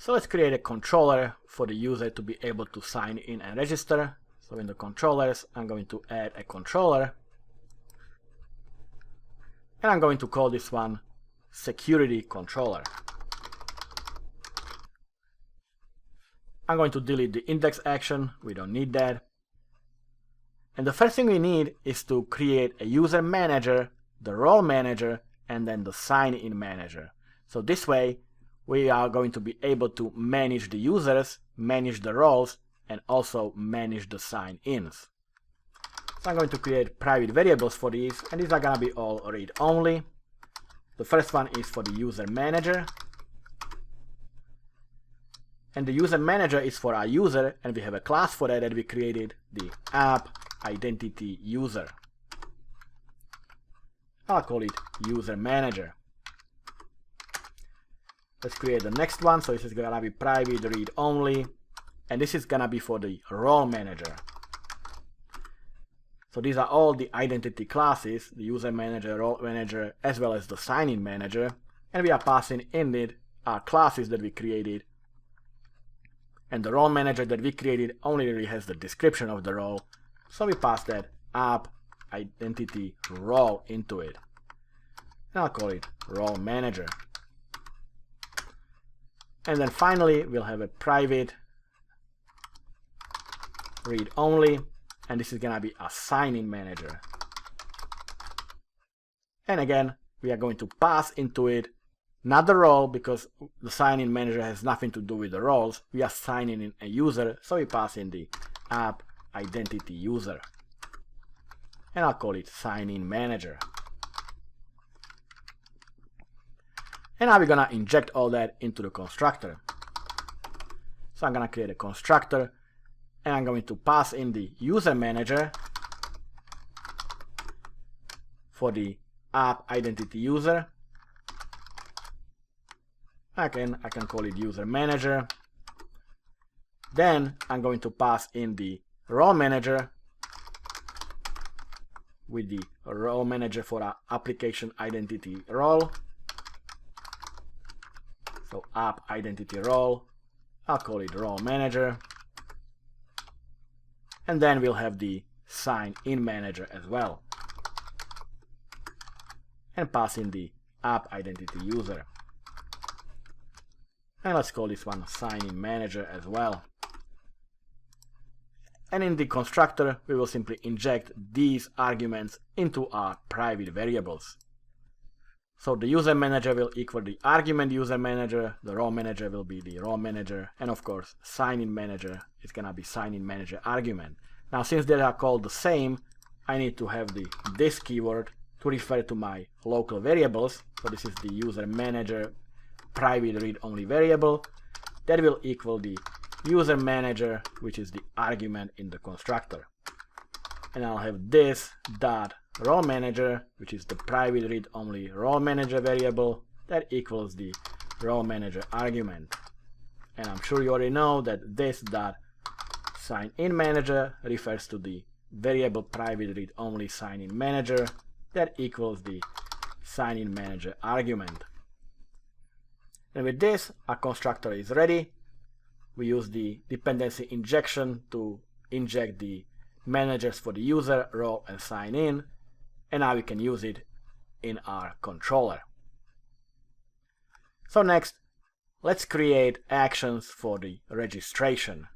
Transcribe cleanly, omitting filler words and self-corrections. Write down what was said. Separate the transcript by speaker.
Speaker 1: So let's create a controller for the user to be able to sign in and register. So in the controllers, I'm going to add a controller. And I'm going to call this one security controller. I'm going to delete the index action. We don't need that. And the first thing we need is to create a user manager, the role manager, and then the sign-in manager. So this way, we are going to be able to manage the users, manage the roles, and also manage the sign-ins. So I'm going to create private variables for these, and these are going to be all read-only. The first one is for the user manager. And the user manager is for our user, and we have a class for that we created, the app identity user. I'll call it user manager. Let's create the next one. So this is gonna be private read only, and this is gonna be for the role manager. So these are all the identity classes, the user manager, role manager, as well as the sign-in manager, and we are passing in it our classes that we created. And the role manager that we created only really has the description of the role, so we pass that app identity role into it. And I'll call it role manager. And then finally, we'll have a private read only, and this is gonna be a sign-in manager. And again, we are going to pass into it not the role, because the sign-in manager has nothing to do with the roles. We are signing in a user, so we pass in the app identity user. And I'll call it sign-in manager. And now we're gonna inject all that into the constructor. So I'm gonna create a constructor, and I'm going to pass in the user manager for the app identity user. Again, I can call it user manager. Then I'm going to pass in the role manager with the role manager for our application identity role. So app identity role, I'll call it role manager. And then we'll have the sign-in manager as well. And pass in the app identity user. And let's call this one sign-in manager as well. And in the constructor, we will simply inject these arguments into our private variables. So the user manager will equal the argument user manager, the role manager will be the role manager, and of course sign-in manager is gonna be sign-in manager argument. Now since they are called the same, I need to have the this keyword to refer to my local variables. So this is the user manager private read-only variable that will equal the user manager, which is the argument in the constructor. And I'll have this dot role manager, which is the private read-only role manager variable that equals the role manager argument. And I'm sure you already know that this dot sign-in manager refers to the variable private read-only sign-in manager that equals the sign-in manager argument. And with this, our constructor is ready. We use the dependency injection to inject the managers for the user, role, and sign in. And now we can use it in our controller. So next, let's create actions for the registration.